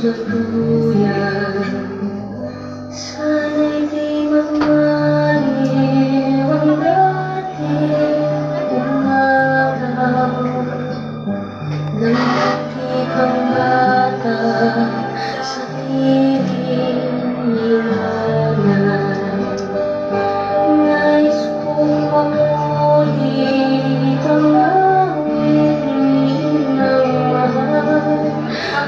sa duyan. Sana'y di magmaliw ang dating umaraw nang ikang bata sa piling liwanag. Nais kong makulit ang awit ng mahal,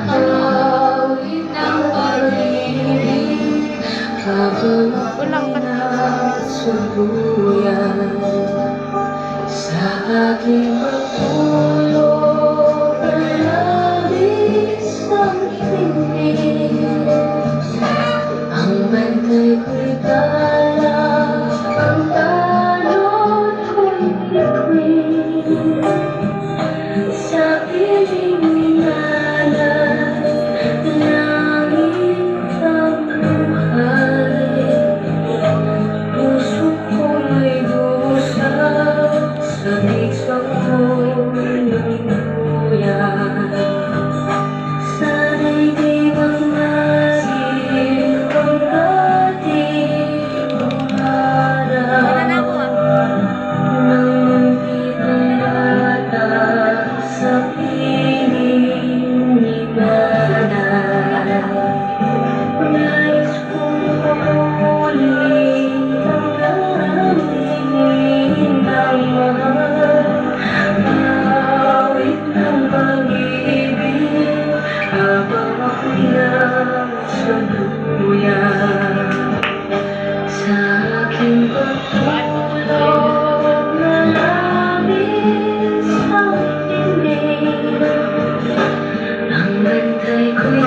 awit ng pag-ibig, habang ako'y nasa duyan. Sa aking pagtulog na labis ang tinig, ang bantay ko'y tala, ang talon ko'y bituin. Sa piling minalay, langit ang buhay, puso ko'y dusa sa bigsang ko'y luluyan. Sana'y di magmaliw ang dating umaraw nang muntik ang bata sa piling liwanag. Nais kong makulit ang damdamin ng mahal, awit ng pag-ibig, habang ako'y nasa duyan. Sa aking pagtulog na labis ang tinig, ang bantay ko'y